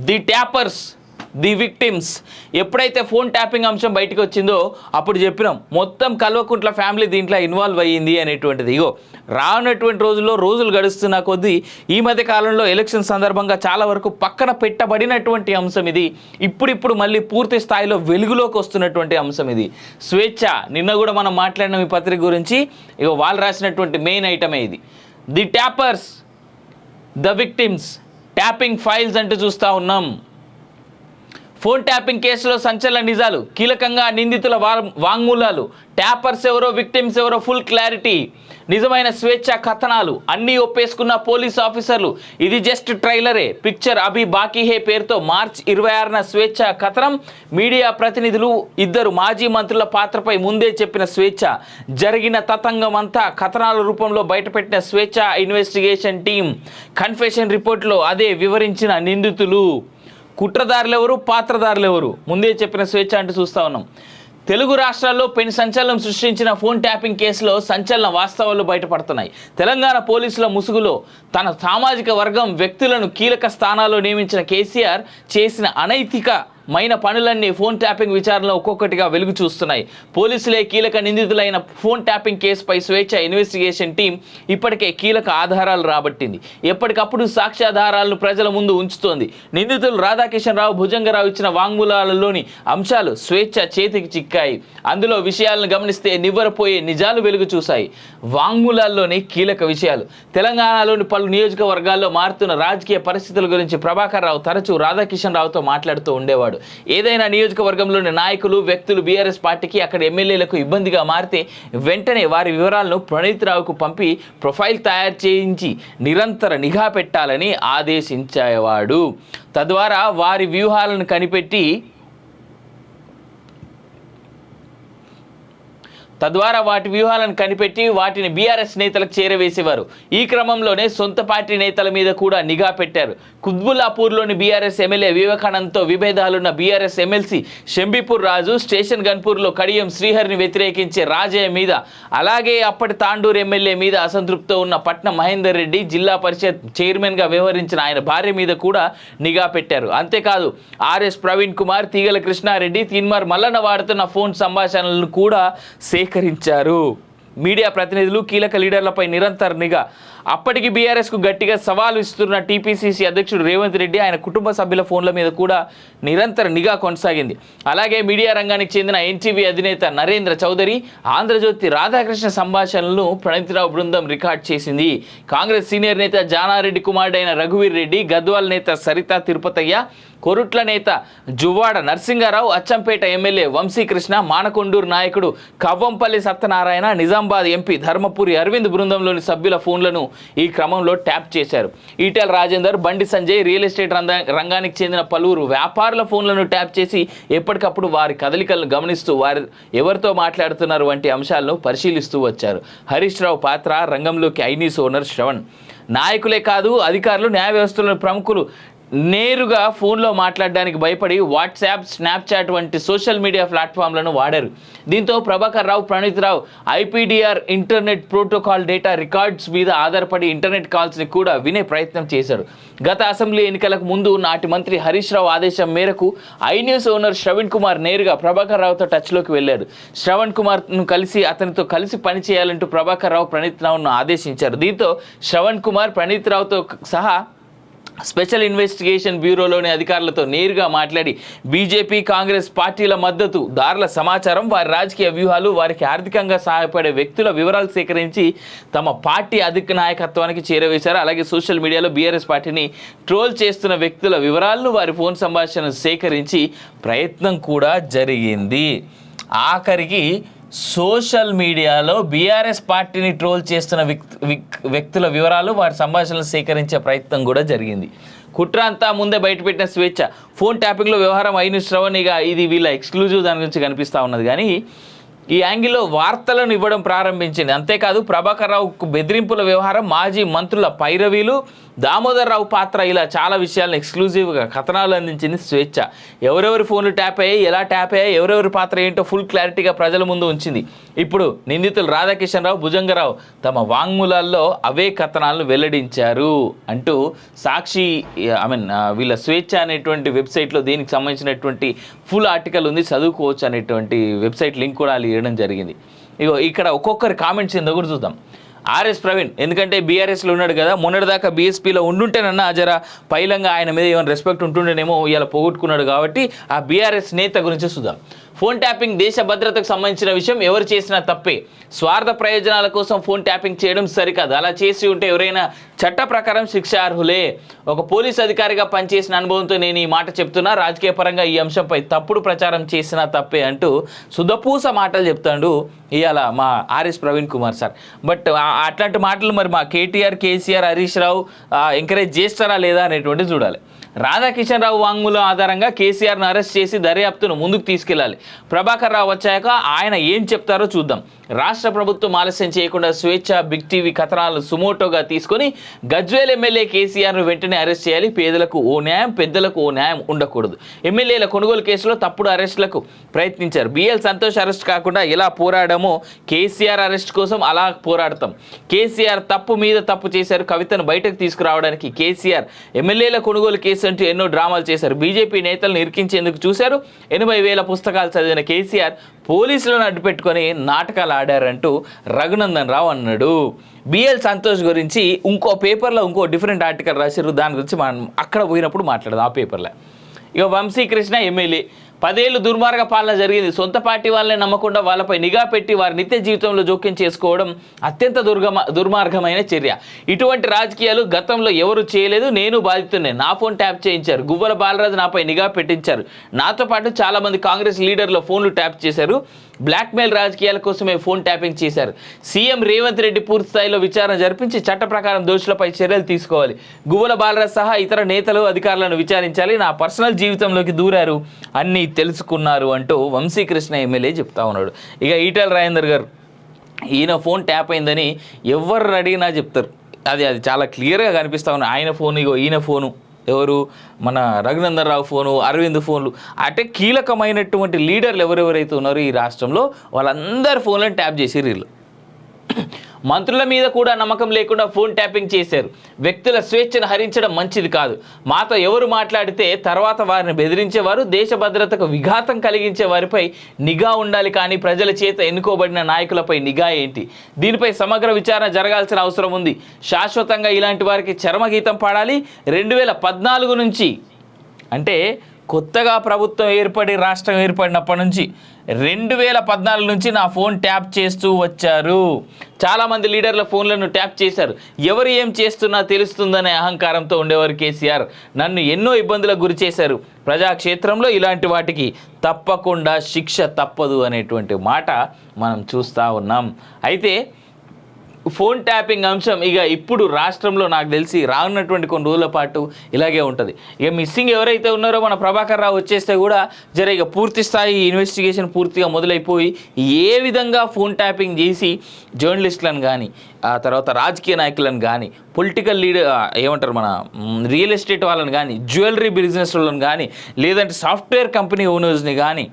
The tappers, the victims. ఎప్పుడైతే phone tapping అంశం బయటకు వచ్చిందో అప్పుడు చెప్పినాం మొత్తం కల్వకుంట్ల ఫ్యామిలీ దీంట్లో ఇన్వాల్వ్ అయ్యింది అనేటువంటిది. ఇగో రానున్నటువంటి రోజుల్లో రోజులు గడుస్తున్న కొద్దీ ఈ మధ్య కాలంలో ఎలక్షన్ సందర్భంగా చాలా వరకు పక్కన పెట్టబడినటువంటి అంశం ఇది. ఇప్పుడిప్పుడు మళ్ళీ పూర్తి స్థాయిలో వెలుగులోకి వస్తున్నటువంటి అంశం ఇది. స్వేచ్ఛ, నిన్న కూడా మనం మాట్లాడిన ఈ పత్రిక గురించి ఇగో వాళ్ళు రాసినటువంటి మెయిన్ ఐటమే ఇది. The tappers, the victims, tapping files అంటూ చూస్తూ ఉన్నాం. ఫోన్ ట్యాపింగ్ కేసులో సంచలన నిజాలు, కీలకంగా నిందితుల వాంగ్మూలాలు, ట్యాపర్స్ ఎవరో విక్టిమ్స్ ఎవరో ఫుల్ క్లారిటీ, నిజమైన స్వేచ్ఛ కథనాలు, అన్నీ ఒప్పేసుకున్న పోలీస్ ఆఫీసర్లు. ఇది జస్ట్ ట్రైలరే, పిక్చర్ అభి బాకీ హే పేరుతో మార్చి 26న స్వేచ్ఛ కథనం. మీడియా ప్రతినిధులు, ఇద్దరు మాజీ మంత్రుల పాత్రపై ముందే చెప్పిన స్వేచ్ఛ, జరిగిన తతంగం అంతా కథనాల రూపంలో బయటపెట్టిన స్వేచ్ఛ ఇన్వెస్టిగేషన్ టీం. కన్ఫెషన్ రిపోర్ట్లో అదే వివరించిన నిందితులు, కుట్రదారులు ఎవరు, పాత్రదారులు ఎవరు, ముందే చెప్పిన స్వేచ్ఛ అంటూ చూస్తూ ఉన్నాం. తెలుగు రాష్ట్రాల్లో పెను సంచలనం సృష్టించిన ఫోన్ ట్యాపింగ్ కేసులో సంచలన వాస్తవాలు బయటపడుతున్నాయి. తెలంగాణ పోలీసుల ముసుగులో తన సామాజిక వర్గం వ్యక్తులను కీలక స్థానాల్లో నియమించిన కేసీఆర్ చేసిన అనైతికమైన పనులన్నీ ఫోన్ ట్యాపింగ్ విచారణలో ఒక్కొక్కటిగా వెలుగు చూస్తున్నాయి. పోలీసులే కీలక నిందితులైన ఫోన్ ట్యాపింగ్ కేసుపై స్వేచ్ఛ ఇన్వెస్టిగేషన్ టీం ఇప్పటికే కీలక ఆధారాలు రాబట్టింది. ఎప్పటికప్పుడు సాక్ష్యాధారాలను ప్రజల ముందు ఉంచుతోంది. నిందితులు రాధాకిషన్ రావు, భుజంగరావు ఇచ్చిన వాంగ్మూలాలలోని అంశాలు స్వేచ్ఛ చేతికి చిక్కాయి. అందులో విషయాలను గమనిస్తే నివ్వరపోయే నిజాలు వెలుగు చూశాయి. వాంగ్మూలాల్లోని కీలక విషయాలు. తెలంగాణలోని పలు నియోజకవర్గాల్లో మారుతున్న రాజకీయ పరిస్థితుల గురించి ప్రభాకర్ రావు తరచూ రాధాకిషన్ రావుతో మాట్లాడుతూ ఉండేవాడు. ఏదైనా నియోజకవర్గంలోని నాయకులు, వ్యక్తులు బీఆర్ఎస్ పార్టీకి, అక్కడ ఎమ్మెల్యేలకు ఇబ్బందిగా మారితే వెంటనే వారి వివరాలను ప్రణీత్ రావుకు పంపి ప్రొఫైల్ తయారు చేయించి నిరంతర నిఘా పెట్టాలని ఆదేశించేవాడు. తద్వారా వారి వ్యూహాలను కనిపెట్టి వాటిని బీఆర్ఎస్ నేతలకు చేరవేసేవారు. ఈ క్రమంలోనే సొంత పార్టీ నేతల మీద కూడా నిఘా పెట్టారు. కుత్బుల్లాపూర్లోని బీఆర్ఎస్ ఎమ్మెల్యే వివేకానంద్తో విభేదాలున్న BRS MLC Shambipur Raju, station గన్పూర్లో కడియం శ్రీహరిని వ్యతిరేకించే రాజయ్య మీద, అలాగే అప్పటి తాండూరు ఎమ్మెల్యే మీద అసంతృప్తితో ఉన్న పట్నం మహేందర్ రెడ్డి, జిల్లా పరిషత్ చైర్మన్గా వ్యవహరించిన ఆయన భార్య మీద కూడా నిఘా పెట్టారు. అంతేకాదు ఆర్ఎస్ ప్రవీణ్ కుమార్, తీగల కృష్ణారెడ్డి, తీన్మార్ మల్లన్న వాడుతున్న ఫోన్ సంభాషణలను కూడా సేకరించారు. మీడియా ప్రతినిధులు, కీలక లీడర్లపై నిరంతర నిఘా. అప్పటికి బీఆర్ఎస్కు గట్టిగా సవాలు ఇస్తున్న టీపీసీసీ అధ్యక్షుడు రేవంత్ రెడ్డి, ఆయన కుటుంబ సభ్యుల ఫోన్ల మీద కూడా నిరంతర నిఘా కొనసాగింది. అలాగే మీడియా రంగానికి చెందిన ఎన్టీవీ అధినేత నరేంద్ర చౌదరి, ఆంధ్రజ్యోతి రాధాకృష్ణ సంభాషణలను ప్రణీత్ రావు బృందం రికార్డ్ చేసింది. కాంగ్రెస్ సీనియర్ నేత జానారెడ్డి కుమారుడైన రఘువీర్ రెడ్డి, గద్వాల్ నేత సరితా తిరుపతయ్య, కొరుట్ల నేత జువ్వాడ నరసింగారావు, అచ్చంపేట ఎమ్మెల్యే వంశీకృష్ణ, మానకొండూరు నాయకుడు కవ్వంపల్లి సత్యనారాయణ, నిజామాబాద్ ఎంపీ ధర్మపురి అరవింద్ బృందంలోని సభ్యుల ఫోన్లను ఈ క్రమంలో ట్యాప్ చేశారు. ఈటెల రాజేందర్, బండి సంజయ్, రియల్ ఎస్టేట్ రంగానికి చెందిన పలువురు వ్యాపారుల ఫోన్లను ట్యాప్ చేసి ఎప్పటికప్పుడు వారి కదలికలను గమనిస్తూ వారు ఎవరితో మాట్లాడుతున్నారు వంటి అంశాలను పరిశీలిస్తూ వచ్చారు. హరీష్ రావు పాత్ర రంగంలోకి ఐనీస్ ఓనర్ శ్రవణ్. నాయకులే కాదు, అధికారులు, న్యాయ వ్యవస్థలోని ప్రముఖులు నేరుగా ఫోన్లో మాట్లాడడానికి భయపడి వాట్సాప్, స్నాప్చాట్ వంటి సోషల్ మీడియా ప్లాట్ఫామ్లను వాడారు. దీంతో ప్రభాకర్ రావు, ప్రణీత్ రావు ఐపీడీఆర్ ఇంటర్నెట్ ప్రోటోకాల్ డేటా రికార్డ్స్ మీద ఆధారపడి ఇంటర్నెట్ కాల్స్ని కూడా వినే ప్రయత్నం చేశాడు. గత అసెంబ్లీ ఎన్నికలకు ముందు నాటి మంత్రి హరీష్ రావు ఆదేశం మేరకు ఐన్యూస్ ఓనర్ శ్రవణ్ కుమార్ నేరుగా ప్రభాకర్ రావుతో టచ్లోకి వెళ్ళాడు. శ్రవణ్ కుమార్ను అతనితో కలిసి పనిచేయాలంటూ ప్రభాకర్ రావు ప్రణీత్ రావును ఆదేశించారు. దీంతో శ్రవణ్ కుమార్ ప్రణీత్ రావుతో సహా స్పెషల్ ఇన్వెస్టిగేషన్ బ్యూరోలోని అధికారులతో నేరుగా మాట్లాడి బీజేపీ, కాంగ్రెస్ పార్టీల మద్దతు దారుల సమాచారం, వారి రాజకీయ వ్యూహాలు, వారికి ఆర్థికంగా సహాయపడే వ్యక్తుల వివరాలు సేకరించి తమ పార్టీ అధిక నాయకత్వానికి చేరవేశారు. అలాగే సోషల్ మీడియాలో బీఆర్ఎస్ పార్టీని ట్రోల్ చేస్తున్న వ్యక్తుల వివరాలను, వారి ఫోన్ సంభాషణను సేకరించి ప్రయత్నం కూడా జరిగింది. ఆఖరికి సోషల్ మీడియాలో బీఆర్ఎస్ పార్టీని ట్రోల్ చేస్తున్న వ్యక్తుల వివరాలు, వారి సంభాషణలు సేకరించే ప్రయత్నం కూడా జరిగింది. కుట్ర అంతా ముందే బయటపెట్టిన స్వేచ్ఛ. ఫోన్ ట్యాపింగ్లో వ్యవహారం ఐనూస్ శ్రవణ్, ఇక ఇది వీళ్ళ ఎక్స్క్లూజివ్ దాని గురించి కనిపిస్తూ ఉన్నది. కానీ ఈ యాంగిల్లో వార్తలను ఇవ్వడం ప్రారంభించింది. అంతేకాదు ప్రభాకర్ రావుకు బెదిరింపుల వ్యవహారం, మాజీ మంత్రుల పైరవీలు, దామోదర్ రావు పాత్ర, ఇలా చాలా విషయాలను ఎక్స్క్లూజివ్గా కథనాలు అందించింది స్వేచ్ఛ. ఎవరెవరి ఫోన్లు ట్యాప్ అయ్యాయి, ఎలా ట్యాప్ అయ్యాయి, ఎవరెవరి పాత్ర ఏంటో ఫుల్ క్లారిటీగా ప్రజల ముందు ఉంచింది. ఇప్పుడు నిందితులు రాధాకిషన్ రావు, భుజంగరావు తమ వాంగ్మూలాల్లో అవే కథనాలను వెల్లడించారు అంటూ సాక్షి వీళ్ళ స్వేచ్ఛ అనేటువంటి వెబ్సైట్లో దీనికి సంబంధించినటువంటి ఫుల్ ఆర్టికల్ ఉంది, చదువుకోవచ్చు అనేటువంటి వెబ్సైట్ లింక్ కూడా వాళ్ళు ఇవ్వడం జరిగింది. ఇగో ఇక్కడ ఒక్కొక్కరి కామెంట్స్ ఏందో కూడా చూద్దాం. ఆర్ఎస్ ప్రవీణ్, ఎందుకంటే బీఆర్ఎస్లో ఉన్నాడు కదా, మొన్నటిదాకా బీఎస్పీలో ఉండుంటేనన్నా జర పైలంగా ఆయన మీద ఏమైనా రెస్పెక్ట్ ఉంటుండేనేమో, ఇలా పోగొట్టుకున్నాడు కాబట్టి ఆ బీఆర్ఎస్ నేత గురించి చూద్దాం. ఫోన్ ట్యాపింగ్ దేశ భద్రతకు సంబంధించిన విషయం, ఎవరు చేసినా తప్పే. స్వార్థ ప్రయోజనాల కోసం ఫోన్ ట్యాపింగ్ చేయడం సరికాదు. అలా చేసి ఉంటే ఎవరైనా చట్ట ప్రకారం శిక్షార్హులే. ఒక పోలీస్ అధికారిగా పనిచేసిన అనుభవంతో నేను ఈ మాట చెప్తున్నా. రాజకీయ పరంగా ఈ అంశంపై తప్పుడు ప్రచారం చేసినా తప్పే అంటూ సుధపూస మాటలు చెప్తాడు ఇవాళ మా RS Praveen Kumar sir. But అట్లాంటి మాటలు మరి మా కేటీఆర్, కేసీఆర్, హరీష్ రావు ఎంకరేజ్ చేస్తారా లేదా అనేటువంటి చూడాలి. రాధాకిషన్ రావు వాంగ్మూలం ఆధారంగా కేసీఆర్ను అరెస్ట్ చేసి దర్యాప్తును ముందుకు తీసుకెళ్లాలి. ప్రభాకర్ రావు వచ్చాక ఆయన ఏం చెప్తారో చూద్దాం. రాష్ట్ర ప్రభుత్వం ఆలస్యం చేయకుండా స్వేచ్ఛ, బిగ్ టీవీ కథనాలను సుమోటోగా తీసుకొని గజ్వేల్ ఎమ్మెల్యే కేసీఆర్ను వెంటనే అరెస్ట్ చేయాలి. పేదలకు ఓ న్యాయం, పెద్దలకు ఓ న్యాయం ఉండకూడదు. ఎమ్మెల్యేల కొనుగోలు కేసులో తప్పుడు అరెస్టులకు ప్రయత్నించారు. బిఎల్ సంతోష్ అరెస్ట్ కాకుండా ఎలా పోరాడామో కేసీఆర్ అరెస్ట్ కోసం అలా పోరాడతాం. కేసీఆర్ తప్పు మీద తప్పు చేశారు. కవితను బయటకు తీసుకురావడానికి కేసీఆర్ ఎమ్మెల్యేల కొనుగోలు కేసు అంటూ ఎన్నో డ్రామాలు చేశారు. బీజేపీ నేతలను ఇరికించేందుకు చూశారు. 80,000 పుస్తకాలు చదివిన కేసీఆర్ పోలీసులను అడ్డుపెట్టుకొని నాటకాలు ఆడారంటూ రఘునందన్ రావు అన్నాడు. బిఎల్ సంతోష్ గురించి ఇంకో పేపర్లో ఇంకో డిఫరెంట్ ఆర్టికల్ రాశారు. దాని గురించి మనం అక్కడ పోయినప్పుడు మాట్లాడదాం ఆ పేపర్లో. ఇక వంశీకృష్ణ ఎమ్మెల్యే, 10 ఏళ్ళు దుర్మార్గ పాలన జరిగింది. సొంత పార్టీ వాళ్ళని నమ్మకుండా వాళ్ళపై నిఘా పెట్టి వారి నిత్య జీవితంలో జోక్యం చేసుకోవడం అత్యంత దుర్మార్గమైన చర్య. ఇటువంటి రాజకీయాలు గతంలో ఎవరు చేయలేదు. నేను బాధితున్నే. నా ఫోన్ ట్యాప్ చేయించారు. గువ్వల బాలరాజు నాపై నిఘా పెట్టించారు. నాతో పాటు చాలామంది కాంగ్రెస్ లీడర్ల ఫోన్లు ట్యాప్ చేశారు. బ్లాక్మెయిల్ రాజకీయాల కోసమే ఫోన్ ట్యాపింగ్ చేశారు. సీఎం రేవంత్ రెడ్డి పూర్తి స్థాయిలో విచారణ జరిపించి చట్ట ప్రకారం దోషులపై చర్యలు తీసుకోవాలి. గువ్వల బాలరాజు సహా ఇతర నేతలు, అధికారులను విచారించాలి. నా పర్సనల్ జీవితంలోకి దూరారు, అన్నీ తెలుసుకున్నారు అంటూ వంశీకృష్ణ ఎమ్మెల్యే చెప్తా ఉన్నాడు. ఇక ఈటెల రాజేందర్ గారు, ఈయన ఫోన్ ట్యాప్ అయిందని ఎవరు అడిగినా చెప్తారు. అది చాలా క్లియర్గా కనిపిస్తూ ఉన్నాయి. ఆయన ఫోన్, ఇగో ఈయన ఫోను, ఎవరు మన రఘునందన్ రావు ఫోను, అరవింద్ ఫోన్లు, అంటే కీలకమైనటువంటి లీడర్లు ఎవరెవరైతే ఉన్నారో ఈ రాష్ట్రంలో వాళ్ళందరి ఫోన్లను ట్యాప్ చేసి వీళ్ళు మంత్రుల మీద కూడా నమ్మకం లేకుండా ఫోన్ ట్యాపింగ్ చేశారు. వ్యక్తుల స్వేచ్ఛను హరించడం మంచిది కాదు. మాతో ఎవరు మాట్లాడితే తర్వాత వారిని బెదిరించేవారు. దేశ భద్రతకు విఘాతం కలిగించే వారిపై నిఘా ఉండాలి, కానీ ప్రజల చేత ఎన్నుకోబడిన నాయకులపై నిఘా ఏంటి? దీనిపై సమగ్ర విచారణ జరగాల్సిన అవసరం ఉంది. శాశ్వతంగా ఇలాంటి వారికి చరమగీతం పాడాలి. 2014 నుంచి, అంటే కొత్తగా ప్రభుత్వం ఏర్పడి రాష్ట్రం ఏర్పడినప్పటి నుంచి 2014 నుంచి నా ఫోన్ ట్యాప్ చేస్తూ వచ్చారు. చాలామంది లీడర్ల ఫోన్లను ట్యాప్ చేశారు. ఎవరు ఏం చేస్తున్నా తెలుస్తుందనే అహంకారంతో ఉండేవారు కేసీఆర్. నన్ను ఎన్నో ఇబ్బందులకు గురి చేశారు. ప్రజాక్షేత్రంలో ఇలాంటి వాటికి తప్పకుండా శిక్ష తప్పదు అనేటువంటి మాట మనం చూస్తూ ఉన్నాం. అయితే ఫోన్ ట్యాపింగ్ అంశం ఇక ఇప్పుడు రాష్ట్రంలో నాకు తెలిసి రానున్నటువంటి కొన్ని రోజుల పాటు ఇలాగే ఉంటుంది. ఇక మిస్సింగ్ ఎవరైతే ఉన్నారో మన ప్రభాకర్ రావు వచ్చేస్తే కూడా ఇక పూర్తి స్థాయి ఇన్వెస్టిగేషన్ పూర్తిగా మొదలైపోయి ఏ విధంగా ఫోన్ ట్యాపింగ్ చేసి జర్నలిస్టులను కానీ, ఆ తర్వాత రాజకీయ నాయకులను కానీ, పొలిటికల్ లీడర్ ఏమంటారు మన రియల్ ఎస్టేట్ వాళ్ళని కానీ, జ్యువెలరీ బిజినెస్ వాళ్ళని కానీ, లేదంటే సాఫ్ట్వేర్ కంపెనీ ఓనర్స్ని కానీ,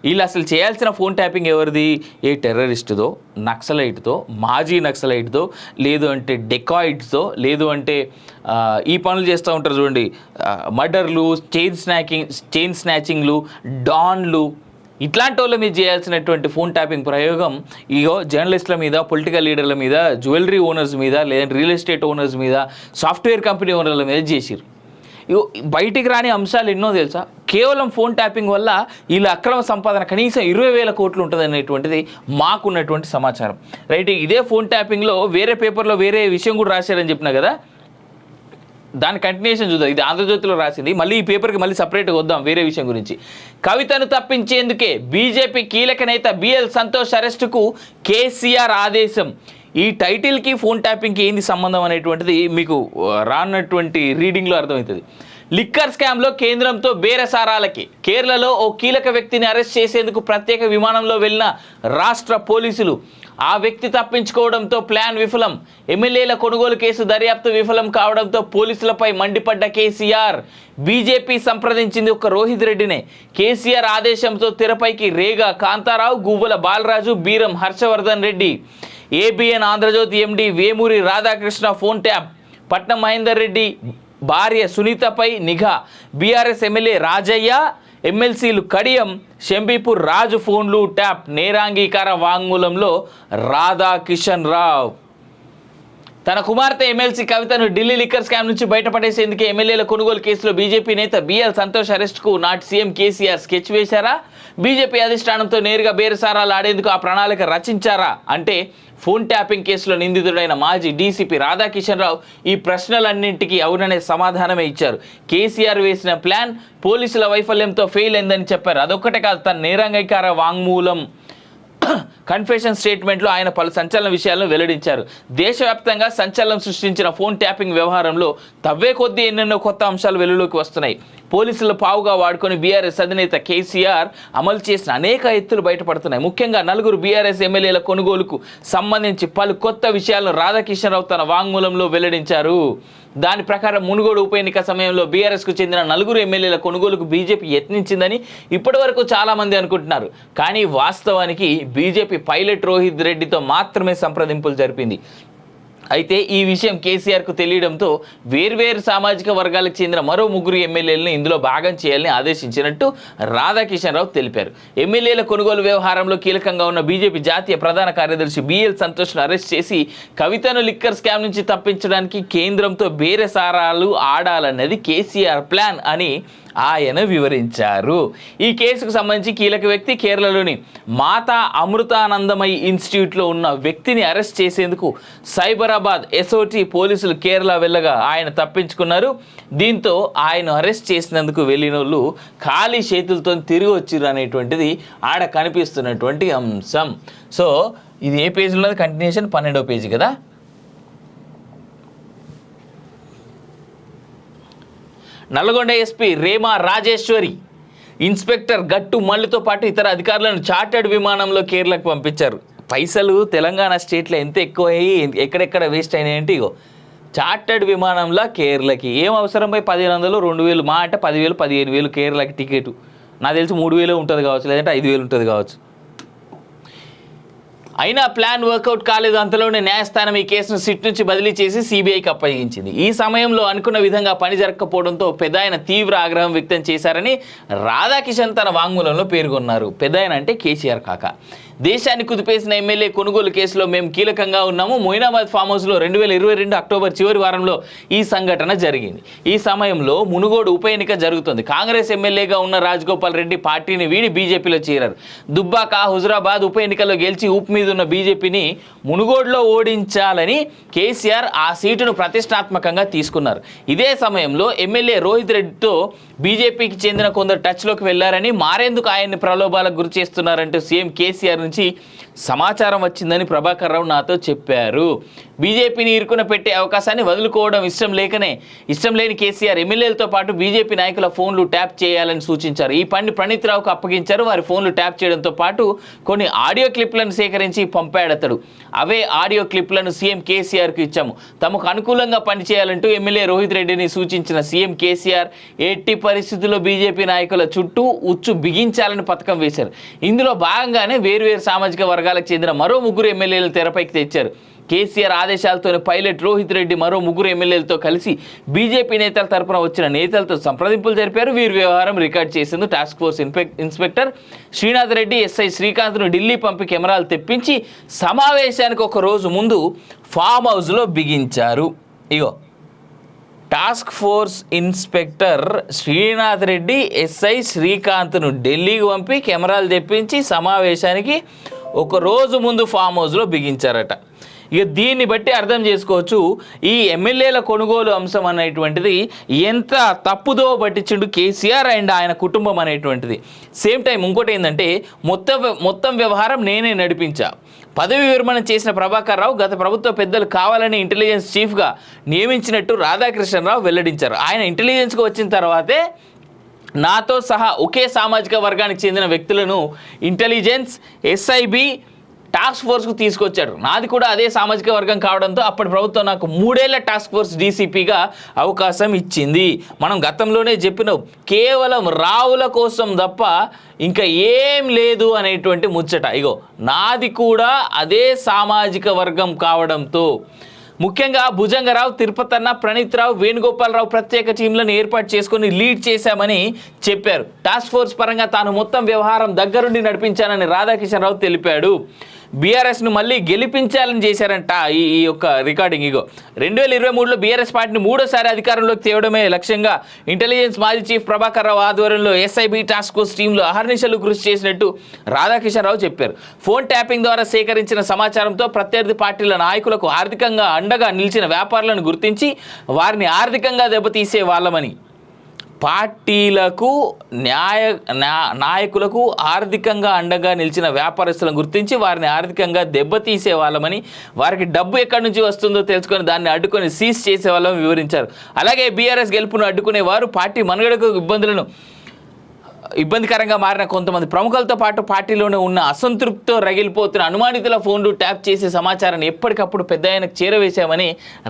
వీళ్ళు అసలు చేయాల్సిన ఫోన్ ట్యాపింగ్ ఎవరిది? ఏ టెర్రరిస్టుదో, నక్సలైట్తో, మాజీ నక్సలైట్తో, లేదు అంటే డెకాయిడ్స్తో, లేదు అంటే ఈ పనులు చేస్తూ ఉంటారు చూడండి, మర్డర్లు, చైన్ స్నాచింగ్లు, డాన్లు, ఇట్లాంటి వాళ్ళ మీద చేయాల్సినటువంటి ఫోన్ ట్యాపింగ్ ప్రయోగం ఇగో జర్నలిస్టుల మీద, పొలిటికల్ లీడర్ల మీద, జ్యువెలరీ ఓనర్స్ మీద, లేదంటే రియల్ ఎస్టేట్ ఓనర్స్ మీద, సాఫ్ట్వేర్ కంపెనీ ఓనర్ల మీద చేసిరు. బయటికి రాని అంశాలు ఎన్నో తెలుసా? కేవలం ఫోన్ ట్యాపింగ్ వల్ల వీళ్ళ అక్రమ సంపాదన కనీసం 20,000 కోట్లు ఉంటుంది అనేటువంటిది మాకున్నటువంటి సమాచారం. రైట్, ఇదే ఫోన్ ట్యాపింగ్లో వేరే పేపర్లో వేరే విషయం కూడా రాశారని చెప్పినా కదా, దాని కంటిన్యూషన్ చూద్దాం. ఇది ఆంధ్రజ్యోతిలో రాసింది. మళ్ళీ ఈ పేపర్కి మళ్ళీ సపరేట్గా వద్దాం వేరే విషయం గురించి. కవితను తప్పించేందుకే బీజేపీ కీలక నేత బిఎల్ సంతోష్ అరెస్టుకు కేసీఆర్ ఆదేశం. ఈ టైటిల్కి ఫోన్ ట్యాపింగ్కి ఏంది సంబంధం అనేటువంటిది మీకు రానటువంటి రీడింగ్లో అర్థమవుతుంది. లిక్కర్ స్కామ్లో కేంద్రంతో బేరసారాలకి కేరళలో ఓ కీలక వ్యక్తిని అరెస్ట్ చేసేందుకు ప్రత్యేక విమానంలో వెళ్ళిన రాష్ట్ర పోలీసులు ఆ వ్యక్తి తప్పించుకోవడంతో ప్లాన్ విఫలం. ఎమ్మెల్యేల కొనుగోలు కేసు దర్యాప్తు విఫలం కావడంతో పోలీసులపై మండిపడ్డ కేసీఆర్ బీజేపీ సంప్రదించింది ఒక రోహిత్ రెడ్డినే. కేసీఆర్ ఆదేశంతో తెరపైకి రేగా కాంతారావు, గువ్వల బాలరాజు, బీరం హర్షవర్ధన్ రెడ్డి. ఏబిఎన్ ఆంధ్రజ్యోతి ఎండి వేమూరి రాధాకృష్ణ ఫోన్ ట్యాప్. పట్నం మహేందర్ రెడ్డి భార్య సునీతపై నిఘా. బీఆర్ఎస్ ఎమ్మెల్యే రాజయ్య, ఎమ్మెల్సీలు కడియం, షంబీపూర్ రాజు ఫోన్లు ట్యాప్. నేరాంగీకార వాంగ్మూలంలో రాధాకిషన్ రావు తన కుమార్తె ఎమ్మెల్సీ కవితను ఢిల్లీ లిక్కర్ స్కామ్ నుంచి బయటపడేసేందుకే ఎమ్మెల్యేల కొనుగోలు కేసులో బీజేపీ నేత బిఎల్ సంతోష్ అరెస్ట్కు నాటి సీఎం కేసీఆర్ స్కెచ్ వేశారా? బీజేపీ అధిష్టానంతో నేరుగా బేరసారాలు ఆడేందుకు ఆ ప్రణాళిక రచించారా అంటే ఫోన్ ట్యాపింగ్ కేసులో నిందితుడైన మాజీ డీసీపీ రాధాకిషన్ రావు ఈ ప్రశ్నలన్నింటికీ అవుననే సమాధానమే ఇచ్చారు. కేసీఆర్ వేసిన ప్లాన్ పోలీసుల వైఫల్యంతో ఫెయిల్ అయిందని చెప్పారు. అదొక్కటే కాదు, తన నేరాంగీకార వాంగ్మూలం కన్ఫెషన్ స్టేట్మెంట్లో ఆయన పలు సంచలన విషయాలను వెల్లడించారు. దేశవ్యాప్తంగా సంచలనం సృష్టించిన ఫోన్ ట్యాపింగ్ వ్యవహారంలో తవ్వే కొద్దీ ఎన్నెన్నో కొత్త అంశాలు వెలుగులోకి వస్తున్నాయి. పోలీసులు పావుగా వాడుకొని బీఆర్ఎస్ అధినేత కేసీఆర్ అమలు చేసిన అనేక ఎత్తులు బయటపడుతున్నాయి. ముఖ్యంగా 4 బీఆర్ఎస్ ఎమ్మెల్యేల కొనుగోలుకు సంబంధించి పలు కొత్త విషయాలను రాధాకిషన్ రావు తన వాంగ్మూలంలో వెల్లడించారు. దాని ప్రకారం మునుగోడు ఉప ఎన్నిక సమయంలో బీఆర్ఎస్కు చెందిన 4 ఎమ్మెల్యేల కొనుగోలుకు బీజేపీ యత్నించిందని ఇప్పటివరకు చాలామంది అనుకుంటున్నారు. కానీ వాస్తవానికి బీజేపీ పైలట్ రోహిత్ రెడ్డితో మాత్రమే సంప్రదింపులు జరిపింది. అయితే ఈ విషయం కేసీఆర్కు తెలియడంతో వేర్వేరు సామాజిక వర్గాలకు చెందిన మరో 3 ఎమ్మెల్యేలను ఇందులో భాగం చేయాలని ఆదేశించినట్టు రాధాకిషన్ రావు తెలిపారు. ఎమ్మెల్యేల కొనుగోలు వ్యవహారంలో కీలకంగా ఉన్న బీజేపీ జాతీయ ప్రధాన కార్యదర్శి బిఎల్ సంతోష్ను అరెస్ట్ చేసి కవితను లిక్కర్ స్కామ్ నుంచి తప్పించడానికి కేంద్రంతో బేరసారాలు ఆడాలన్నది కేసీఆర్ ప్లాన్ అని ఆయన వివరించారు. ఈ కేసుకు సంబంధించి కీలక వ్యక్తి కేరళలోని మాతా అమృతానందమయి ఇన్స్టిట్యూట్లో ఉన్న వ్యక్తిని అరెస్ట్ చేసేందుకు సైబరాబాద్ ఎస్ఓటీ పోలీసులు కేరళ వెళ్ళగా ఆయన తప్పించుకున్నారు. దీంతో ఆయన అరెస్ట్ చేసినందుకు వెళ్ళిన వాళ్ళు ఖాళీ చేతులతో తిరిగి వచ్చిర్రు అనేటువంటిది ఆడ కనిపిస్తున్నటువంటి అంశం. సో ఇది ఏ పేజీలో కంటిన్యూషన్ 12వ పేజీ కదా. నల్గొండ ఎస్పీ రేమా రాజేశ్వరి, ఇన్స్పెక్టర్ గట్టు మల్లుతో పాటు ఇతర అధికారులను చార్టర్డ్ విమానంలో కేరళకు పంపించారు. పైసలు తెలంగాణ స్టేట్లో ఎంత ఎక్కువ అయ్యి ఎక్కడెక్కడ వేస్ట్ అయినాయంటే ఇగో చార్టర్డ్ విమానంలో కేరళకి ఏం అవసరం పోయి 1500 2000 మా అంటే 10,000 15,000 కేరళకి టికెట్. నాకు తెలిసి 3,000 ఉంటుంది కావచ్చు, లేదంటే 5,000 ఉంటుంది కావచ్చు. అయినా ప్లాన్ వర్కౌట్ కాలేదు. అంతలోనే న్యాయస్థానం ఈ కేసును సిట్ నుంచి బదిలీ చేసి సిబిఐకి అప్పగించింది. ఈ సమయంలో అనుకున్న విధంగా పని జరగకపోవడంతో పెద్దాయన తీవ్ర ఆగ్రహం వ్యక్తం చేశారని రాధాకిషన్ తన వాంగ్మూలంలో పేర్కొన్నారు. పెద్దాయన అంటే కేసీఆర్ కాక. దేశాన్ని కుదిపేసిన ఎమ్మెల్యే కొనుగోలు కేసులో మేము కీలకంగా ఉన్నాము. మొయినాబాద్ ఫామ్ హౌస్లో 2022 అక్టోబర్ చివరి వారంలో ఈ సంఘటన జరిగింది. ఈ సమయంలో మునుగోడు ఉప ఎన్నిక జరుగుతుంది. కాంగ్రెస్ ఎమ్మెల్యేగా ఉన్న రాజగోపాల్ రెడ్డి పార్టీని వీడి బీజేపీలో చేరారు. దుబ్బాక, హుజురాబాద్ ఉప ఎన్నికల్లో గెలిచి ఊపు మీద ఉన్న బీజేపీని మునుగోడులో ఓడించాలని కేసీఆర్ ఆ సీటును ప్రతిష్టాత్మకంగా తీసుకున్నారు. ఇదే సమయంలో ఎమ్మెల్యే రోహిత్ రెడ్డితో బీజేపీకి చెందిన కొందరు టచ్లోకి వెళ్లారని, మారేందుకు ఆయన్ని ప్రలోభాలకు గురి చేస్తున్నారంటూ సీఎం కేసీఆర్ నుంచి సమాచారం వచ్చిందని ప్రభాకర్ రావు నాతో చెప్పారు. బీజేపీని ఇరుకున పెట్టే అవకాశాన్ని వదులుకోవడం ఇష్టం లేని కేసీఆర్ ఎమ్మెల్యేలతో పాటు బీజేపీ నాయకుల ఫోన్లు ట్యాప్ చేయాలని సూచించారు. ఈ పని ప్రణీత్ రావుకు అప్పగించారు. వారి ఫోన్లు ట్యాప్ చేయడంతో పాటు కొన్ని ఆడియో క్లిప్లను సేకరించి పంపాడతడు. అవే ఆడియో క్లిప్లను సీఎం కేసీఆర్కు ఇచ్చాము. తమకు అనుకూలంగా పనిచేయాలంటూ ఎమ్మెల్యే రోహిత్ రెడ్డిని సూచించిన సీఎం కేసీఆర్ ఎట్టి పరిస్థితుల్లో బీజేపీ నాయకుల చుట్టూ ఉచ్చు బిగించాలని పథకం వేశారు. ఇందులో భాగంగానే వేర్వేరు సామాజిక వర్గాలకు చెందిన మరో 3 ఎమ్మెల్యేలు తెరపైకి తెచ్చారు. కేసీఆర్ ఆదేశాలతోనే పైలట్ రోహిత్ రెడ్డి మరో 3 ఎమ్మెల్యేలతో కలిసి బీజేపీ నేతల తరపున వచ్చిన నేతలతో సంప్రదింపులు జరిపారు. వీరి వ్యవహారం రికార్డ్ చేసేందుకు task force inspector Srinath Reddy, SI శ్రీకాంత్ను ఢిల్లీ పంపి కెమెరాలు తెప్పించి సమావేశానికి ఒక రోజు ముందు ఫామ్ హౌస్లో బిగించారు. ఇగో task force inspector Srinath Reddy, SI శ్రీకాంత్ను ఢిల్లీకి పంపి కెమెరాలు తెప్పించి సమావేశానికి ఒక రోజు ముందు ఫామ్ హౌస్లో బిగించారట. ఇక దీన్ని బట్టి అర్థం చేసుకోవచ్చు ఈ ఎమ్మెల్యేల కొనుగోలు అంశం అనేటువంటిది ఎంత తప్పుదో పట్టించిండు కేసీఆర్ అండ్ ఆయన కుటుంబం అనేటువంటిది. సేమ్ టైం ఇంకోటి ఏంటంటే మొత్తం వ్యవహారం నేనే నడిపించా. పదవి విరమణ చేసిన ప్రభాకర్ రావు గత ప్రభుత్వ పెద్దలు కావాలని ఇంటెలిజెన్స్ చీఫ్గా నియమించినట్టు రాధాకృష్ణరావు వెల్లడించారు. ఆయన ఇంటెలిజెన్స్కి వచ్చిన తర్వాతే నాతో సహా ఒకే సామాజిక వర్గానికి చెందిన వ్యక్తులను ఇంటెలిజెన్స్ ఎస్ఐబి టాస్క్ ఫోర్స్కు తీసుకొచ్చాడు. నాది కూడా అదే సామాజిక వర్గం కావడంతో అప్పటి ప్రభుత్వం నాకు 3 ఏళ్ల టాస్క్ ఫోర్స్ డీసీపీగా అవకాశం ఇచ్చింది. మనం గతంలోనే చెప్పినాం, కేవలం రావుల కోసం తప్ప ఇంకా ఏం లేదు అనేటువంటి ముచ్చట. ఇగో నాది కూడా అదే సామాజిక వర్గం కావడంతో ముఖ్యంగా భుజంగరావు, తిరుపతన్న, ప్రణీత్ రావు, వేణుగోపాలరావు ప్రత్యేక టీంలను ఏర్పాటు చేసుకొని లీడ్ చేశామని చెప్పారు. టాస్క్ ఫోర్స్ పరంగా తాను మొత్తం వ్యవహారం దగ్గరుండి నడిపించానని రాధాకిషన్ రావు తెలిపాడు. బీఆర్ఎస్ను మళ్ళీ గెలిపించాలని చేశారంట ఈ యొక్క రికార్డింగ్. ఇగో 2023లో బీఆర్ఎస్ పార్టీని 3వ అధికారంలోకి తేవడమే లక్ష్యంగా ఇంటెలిజెన్స్ మాజీ చీఫ్ ప్రభాకర్ రావు ఆధ్వర్యంలో ఎస్ఐబి టాస్క్ ఫోర్స్ టీంలో అహర్నిశలు కృషి చేసినట్టు రాధాకిషన్ రావు చెప్పారు. ఫోన్ ట్యాపింగ్ ద్వారా సేకరించిన సమాచారంతో ప్రత్యర్థి పార్టీల నాయకులకు ఆర్థికంగా అండగా నిలిచిన వ్యాపారులను గుర్తించి వారిని ఆర్థికంగా దెబ్బతీసే వాళ్ళమని, పార్టీలకు నాయకులకు ఆర్థికంగా అండగా నిలిచిన వ్యాపారస్తులను గుర్తించి వారిని ఆర్థికంగా దెబ్బతీసే వాళ్ళమని, వారికి డబ్బు ఎక్కడి నుంచి వస్తుందో తెలుసుకొని దాన్ని అడ్డుకొని సీజ్ చేసే వాళ్ళని వివరించారు. అలాగే బీఆర్ఎస్ గెలుపును అడ్డుకునే వారు పార్టీ మనుగడకు ఇబ్బందికరంగా మారిన కొంతమంది ప్రముఖులతో పాటు పార్టీలోనే ఉన్న అసంతృప్తితో రగిలిపోతున్న అనుమానితుల ఫోన్లు ట్యాప్ చేసే సమాచారాన్ని ఎప్పటికప్పుడు పెద్ద ఆయనకు చేరవేశామని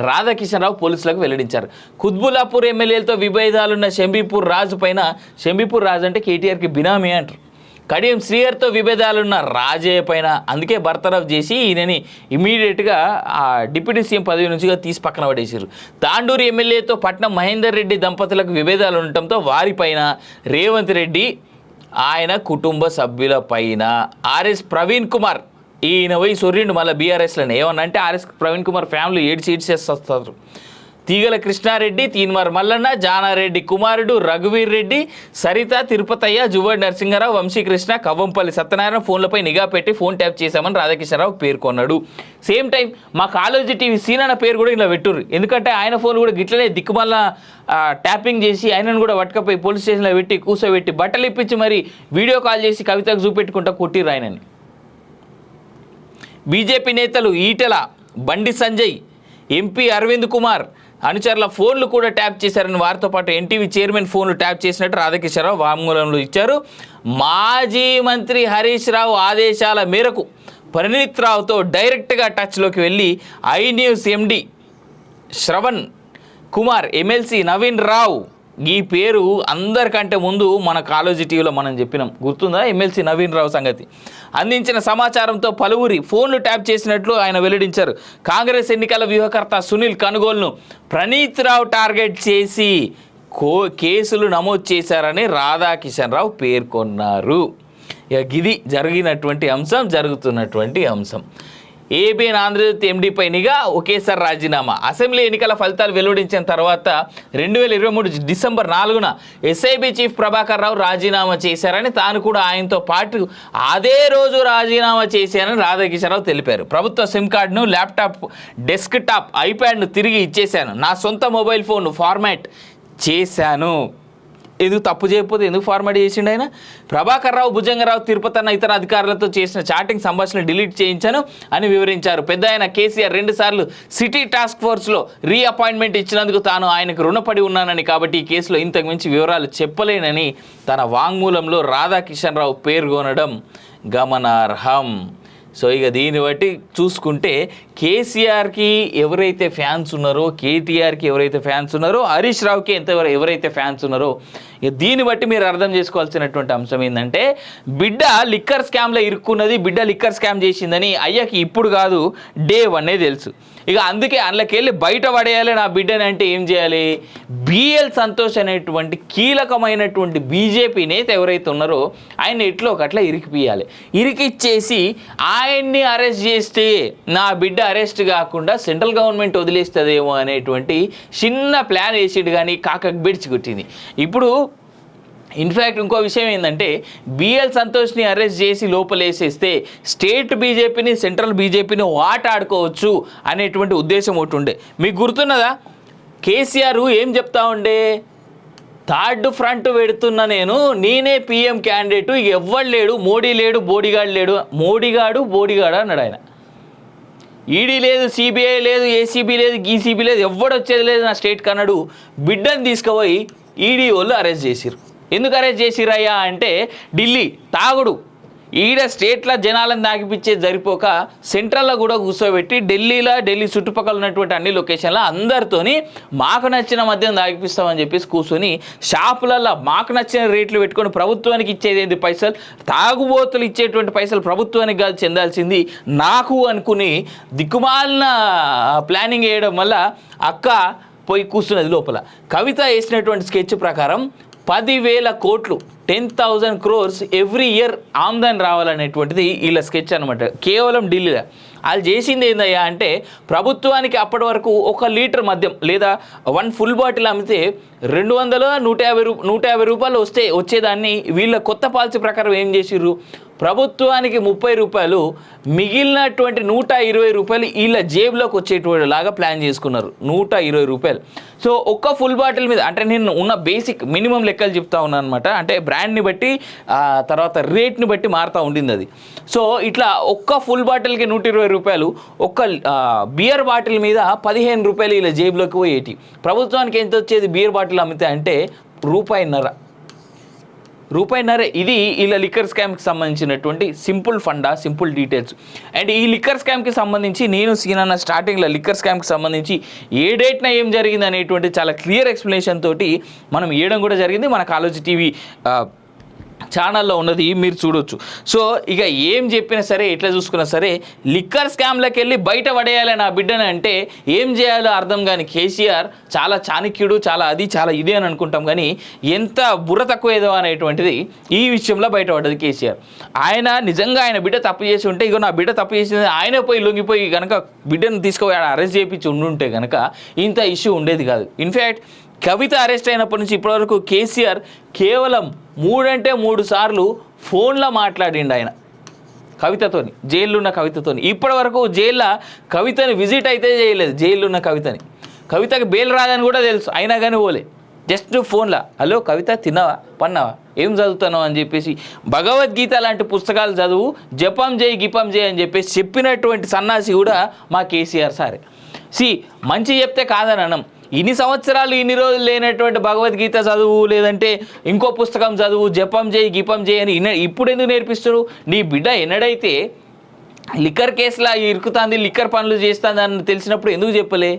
రాధాకిషన్ రావు పోలీసులకు వెల్లడించారు. కుత్బుల్లాపూర్ ఎమ్మెల్యేలతో విభేదాలున్న షంబీపూర్ రాజు పైన, షంబీపూర్ రాజు అంటే కేటీఆర్కి బినామీ అంటారు, కడియం శ్రీహర్తో విభేదాలున్న రాజయ్య పైన అందుకే బర్తరఫ్ చేసి ఈయనని ఇమీడియట్గా ఆ డిప్యూటీ సీఎం పదవి నుంచి తీసి పక్కన పడేసారు. తాండూరు ఎమ్మెల్యేతో పట్నం మహేందర్ రెడ్డి దంపతులకు విభేదాలు ఉండటంతో వారిపైన, రేవంత్ రెడ్డి ఆయన కుటుంబ సభ్యుల పైన, ఆర్ఎస్ ప్రవీణ్ కుమార్ ఈయన పోయి సొర్రిండు మళ్ళీ బీఆర్ఎస్లోనే ఏమన్నా అంటే RS Praveen Kumar family 7 seats వస్తారు. తీగల కృష్ణారెడ్డి, తీన్మార్ మల్లన్న, జానారెడ్డి కుమారుడు రఘువీర్ రెడ్డి, సరిత, తిరుపతయ్య, జువడ్ నరసింహారావు, వంశీకృష్ణ, కవ్వంపల్లి సత్యనారాయణ ఫోన్లపై నిఘా పెట్టి ఫోన్ ట్యాప్ చేశామని రాధాకిషన్రావు పేర్కొన్నాడు. సేమ్ టైం మా కాలేజీ టీవీ సీనన్న పేరు కూడా ఇలా పెట్టుర్రు. ఎందుకంటే ఆయన ఫోన్ కూడా గిట్లనే దిక్కుమల్ల ట్యాపింగ్ చేసి ఆయనను కూడా పట్టుకపోయి పోలీస్ స్టేషన్లో పెట్టి కూర్చోబెట్టి బట్టలు ఇప్పించి మరి వీడియో కాల్ చేసి కవితకు చూపెట్టుకుంటా కొట్టిర్రు ఆయనని. బీజేపీ నేతలు ఈటెల, బండి సంజయ్, ఎంపీ అరవింద్ కుమార్ అనుచరుల ఫోన్లు కూడా ట్యాప్ చేశారని, వారితో పాటు ఎన్టీవీ చైర్మన్ ఫోన్లు ట్యాప్ చేసినట్టు రాధాకిషన్రావు వాంగ్మూలంలో ఇచ్చారు. మాజీ మంత్రి హరీష్ రావు ఆదేశాల మేరకు ప్రణీత్ రావుతో డైరెక్ట్గా టచ్లోకి వెళ్ళి ఐన్యూస్ ఎండి శ్రవణ్ కుమార్, ఎమ్మెల్సీ నవీన్ రావు, ఈ పేరు అందరికంటే ముందు మన కాలేజీ టీవీలో మనం చెప్పినాం, గుర్తుందా? ఎమ్మెల్సీ నవీన్ రావు సంగతి. అందించిన సమాచారంతో పలువురి ఫోన్లు ట్యాప్ చేసినట్లు ఆయన వెల్లడించారు. కాంగ్రెస్ ఎన్నికల వ్యూహకర్త సునీల్ కనుగోలును ప్రణీత్ రావు టార్గెట్ చేసి కేసులు నమోదు చేశారని రాధాకిషన్ రావు పేర్కొన్నారు. ఇది జరిగినటువంటి అంశం, జరుగుతున్నటువంటి అంశం. ఏబిఎన్ ఆంధ్రజ్యోతి ఎండీపై నిఘా, ఒకేసారి రాజీనామా. అసెంబ్లీ ఎన్నికల ఫలితాలు వెలువడించిన తర్వాత 2023 December 4న SIB chief Prabhakar Rao రాజీనామా చేశారని, తాను కూడా ఆయనతో పాటు అదే రోజు రాజీనామా చేశానని రాధాకిషన్ రావు తెలిపారు. ప్రభుత్వ సిమ్ కార్డును, ల్యాప్టాప్, డెస్క్టాప్, ఐప్యాడ్ను తిరిగి ఇచ్చేశాను. నా సొంత మొబైల్ ఫోన్ను ఫార్మాట్ చేశాను. ఎందుకు తప్పు చేయకపోతే ఎందుకు ఫార్మాట్ చేసిండు ఆయన? ప్రభాకర్ రావు, భుజంగరావు, తిరుపతన్న ఇతర అధికారులతో చేసిన చాటింగ్ సంభాషణ డిలీట్ చేయించాను అని వివరించారు. పెద్ద ఆయన కేసీఆర్ 2 సార్లు సిటీ టాస్క్ ఫోర్స్లో రీఅపాయింట్మెంట్ ఇచ్చినందుకు తాను ఆయనకు రుణపడి ఉన్నానని, కాబట్టి ఈ కేసులో ఇంతకు మించి వివరాలు చెప్పలేనని తన వాంగ్మూలంలో రాధాకిషన్ రావు పేర్కొనడం గమనార్హం. సో ఇక దీన్ని బట్టి చూసుకుంటే కేసీఆర్కి ఎవరైతే ఫ్యాన్స్ ఉన్నారో, కేటీఆర్కి ఎవరైతే ఫ్యాన్స్ ఉన్నారో, హరీష్ రావుకి ఎవరైతే ఫ్యాన్స్ ఉన్నారో, ఇక దీన్ని బట్టి మీరు అర్థం చేసుకోవాల్సినటువంటి అంశం ఏంటంటే, బిడ్డ లిక్కర్ స్కామ్లో ఇరుక్కున్నది, బిడ్డ లిక్కర్ స్కామ్ చేసిందని అయ్యకి ఇప్పుడు కాదు డే 1 తెలుసు. ఇక అందుకే అందులోకెళ్ళి బయట పడేయాలి నా బిడ్డని అంటే ఏం చేయాలి? బిఎల్ సంతోష్ అనేటువంటి కీలకమైనటువంటి బీజేపీ నేత ఎవరైతే ఉన్నారో ఆయన ఎట్లో ఒకట్లా ఇరికిపియాలి. ఇరికిచ్చేసి ఆయన్ని అరెస్ట్ చేస్తే నా బిడ్డ అరెస్ట్ కాకుండా సెంట్రల్ గవర్నమెంట్ వదిలేస్తుందేమో అనేటువంటి చిన్న ప్లాన్ వేసిడు, కానీ కాకకు బిడిచి కొట్టింది. ఇప్పుడు ఇన్ఫ్యాక్ట్ ఇంకో విషయం ఏంటంటే బిఎల్ సంతోష్ని అరెస్ట్ చేసి లోపలేసేస్తే స్టేట్ బీజేపీని సెంట్రల్ బీజేపీని ఆడుకోవచ్చు అనేటువంటి ఉద్దేశం ఒకటి ఉండే. మీకు గుర్తున్నదా, కేసీఆర్ ఏం చెప్తా ఉండే, థర్డ్ ఫ్రంట్ పెడుతున్నా నేనే పిఎం క్యాండిడేటు, ఎవ్వడు లేడు, మోడీ లేడు, బోడిగాడు లేడు, బోడిగాడు అన్నాడు ఆయన. ఈడీ లేదు, సిబిఐ లేదు, ఏసీబీ లేదు, గీసీబీ లేదు, ఎవ్వడు వచ్చేది లేదు నా స్టేట్కి అన్నాడు. బిడ్డను తీసుకుపోయి ఈడీ వాళ్ళు అరెస్ట్ చేసిరు. ఎందుకు అరెస్ట్ చేసిరయ్యా అంటే ఢిల్లీ తాగుడు, ఈడ స్టేట్లో జనాలను తాగిపించేది సరిపోక సెంట్రల్లో కూడా కూర్చోబెట్టి ఢిల్లీ చుట్టుపక్కల ఉన్నటువంటి అన్ని లొకేషన్లో అందరితోని మాకు నచ్చిన మద్యం తాగిపిస్తామని చెప్పేసి కూర్చొని షాపులలో మాకు నచ్చిన రేట్లు పెట్టుకొని ప్రభుత్వానికి ఇచ్చేది ఏంది పైసలు, తాగుబోతులు ఇచ్చేటువంటి పైసలు ప్రభుత్వానికి కాదు చెందాల్సింది నాకు అనుకుని దిక్కుమాలిన ప్లానింగ్ వేయడం వల్ల అక్క పోయి కూర్చున్నది లోపల. కవిత వేసినటువంటి స్కెచ్ ప్రకారం 10,000 కోట్లు 10,000 crores ఎవ్రీ ఇయర్ ఆమ్దాన్ రావాలనేటువంటిది వీళ్ళ స్కెచ్ అనమాట. కేవలం ఢిల్లీలో వాళ్ళు చేసింది ఏందయ్యా అంటే ప్రభుత్వానికి అప్పటి వరకు 1 లీటర్ మద్యం లేదా 1 ఫుల్ బాటిల్ అమ్మితే 200-150 రూపాయలు వచ్చేదాన్ని వీళ్ళ కొత్త పాలసీ ప్రకారం ఏం చేసిర్రు, ప్రభుత్వానికి 30 రూపాయలు, మిగిలినటువంటి 120 రూపాయలు వీళ్ళ జేబులోకి వచ్చేటువంటి లాగా ప్లాన్ చేసుకున్నారు. 120 రూపాయలు. సో ఒక్క ఫుల్ బాటిల్ మీద, అంటే నేను ఉన్న బేసిక్ మినిమం లెక్కలు చెప్తా ఉన్నాను అనమాట. అంటే బ్రాండ్ని బట్టి తర్వాత రేట్ని బట్టి మారుతూ ఉండింది అది. సో ఇట్లా ఒక్క ఫుల్ బాటిల్కి 120 రూపాయలు, ఒక్క బియర్ బాటిల్ మీద 15 రూపాయలు ఇలా జేబులోకి పోయేటి. ప్రభుత్వానికి ఎంత వచ్చేది బియర్ బాటిల్ అమ్మితే అంటే రూపాయిన్నర. ఇది ఇలా లిక్కర్ స్కామ్కి సంబంధించినటువంటి సింపుల్ డీటెయిల్స్. అండ్ ఈ లిక్కర్ స్కామ్కి సంబంధించి నేను సీనన్న స్టార్టింగ్లో లిక్కర్ స్కామ్కి సంబంధించి ఏ డేట్న ఏం జరిగింది అనేటువంటి చాలా క్లియర్ ఎక్స్ప్లెనేషన్ తోటి మనం వేయడం కూడా జరిగింది. మన కాలేజీ టీవీ ఛానల్లో ఉన్నది మీరు చూడొచ్చు. సో ఇక ఏం చెప్పినా సరే, ఎట్లా చూసుకున్నా సరే, లిక్కర్ స్కామ్లోకి వెళ్ళి బయట పడేయాలి నా బిడ్డని అంటే ఏం చేయాలో అర్థం కాని కేసీఆర్ చాలా చాణక్యుడు, చాలా ఇది అని అనుకుంటాం. కానీ ఎంత బుర్ర తక్కువ ఏదో అనేటువంటిది ఈ విషయంలో బయటపడ్డది కేసీఆర్. నిజంగా ఆయన బిడ్డ తప్పు చేసి ఉంటే, ఇగో నా బిడ్డ తప్పు చేసింది, ఆయన పోయి లొంగిపోయి కనుక బిడ్డను తీసుకుపోయి అరెస్ట్ చేయించి ఉండుంటే కనుక ఇంత ఇష్యూ ఉండేది కాదు. ఇన్ఫ్యాక్ట్ కవిత అరెస్ట్ అయినప్పటి నుంచి ఇప్పటివరకు కేసీఆర్ కేవలం 3 సార్లు ఫోన్లో మాట్లాడిండు ఆయన కవితతోని, జైల్లో ఉన్న కవితతోని. ఇప్పటి వరకు జైల్లో కవితని విజిట్ అయితే చేయలేదు. జైల్లో ఉన్న కవితకి బెయిల్ రాదని కూడా తెలుసు, అయినా కానీ పోలే. జస్ట్ ఫోన్లో హలో కవిత, తిన్నావా, పన్నావా, ఏం చదువుతానో అని చెప్పేసి భగవద్గీత లాంటి పుస్తకాలు చదువు, జపం చేయి అని చెప్పేసి చెప్పినటువంటి సన్నాసి కూడా మా కేసీఆర్ సారే. మంచి చెప్తే కాదని అనం, ఇన్ని సంవత్సరాలు ఇన్ని రోజులు లేనటువంటి భగవద్గీత చదువు, లేదంటే ఇంకో పుస్తకం చదువు, జపం చేయి అని ఇప్పుడు ఎందుకు నేర్పిస్తారు? నీ బిడ్డ ఎన్నడైతే లిక్కర్ కేసులా ఇరుకుతుంది, లిక్కర్ పనులు చేస్తుంది అని తెలిసినప్పుడు ఎందుకు చెప్పలే?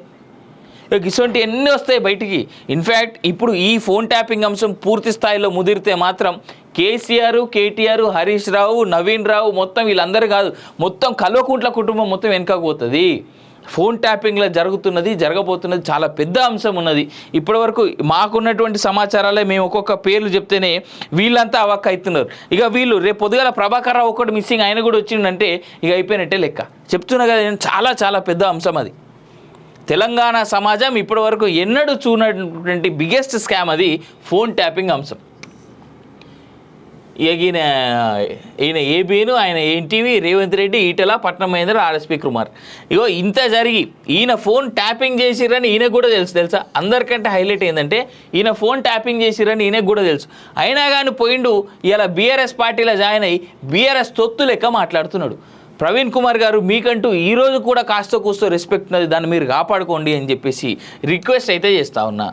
ఇటువంటి ఎన్ని వస్తాయి బయటికి. ఇన్ఫ్యాక్ట్ ఇప్పుడు ఈ ఫోన్ ట్యాపింగ్ అంశం పూర్తి స్థాయిలో ముదిరితే మాత్రం కేసీఆర్, కేటీఆర్, హరీష్ రావు, నవీన్ రావు మొత్తం వీళ్ళందరూ కాదు, మొత్తం కల్వకుంట్ల కుటుంబం మొత్తం వెనుకపోతుంది. ఫోన్ ట్యాపింగ్లో జరగబోతున్నది చాలా పెద్ద అంశం ఉన్నది. ఇప్పటివరకు మాకున్నటువంటి సమాచారాలే మేము ఒక్కొక్క పేర్లు చెప్తేనే వీళ్ళంతా అవక్క అవుతున్నారు. ఇక వీళ్ళు రేపు పొద్దుగాల ప్రభాకర్ రావు ఒకటి మిస్సింగ్, ఆయన కూడా వచ్చిందంటే ఇక అయిపోయినట్టే లెక్క. చెప్తున్నా కదా నేను, చాలా పెద్ద అంశం అది. తెలంగాణ సమాజం ఇప్పటివరకు ఎన్నడూ చూడనటువంటి బిగ్గెస్ట్ స్కామ్ అది ఫోన్ ట్యాపింగ్ అంశం. ఈయన ఏబీను, ఆయన ఎన్టీవీ, రేవంత్ రెడ్డి, ఈటెల, పట్నం మహేందర్, ఆర్ఎస్పీ కుమార్. ఇగో ఇంత జరిగి ఈయన ఫోన్ ట్యాపింగ్ చేసిరని ఈయనకు కూడా తెలుసా? అందరికంటే హైలైట్ ఏంటంటే ఈయన ఫోన్ ట్యాపింగ్ చేసిరని ఈయనకు కూడా తెలుసు. అయినా కానీ పోయిండు ఇలా బీఆర్ఎస్ పార్టీలో జాయిన్ అయ్యి బీఆర్ఎస్ తొత్తు లెక్క మాట్లాడుతున్నాడు. ప్రవీణ్ కుమార్ గారు, మీకంటూ ఈరోజు కూడా కాస్త కూస్తో రెస్పెక్ట్ ఉన్నది, దాన్ని మీరు కాపాడుకోండి అని చెప్పేసి రిక్వెస్ట్ అయితే చేస్తా ఉన్నా.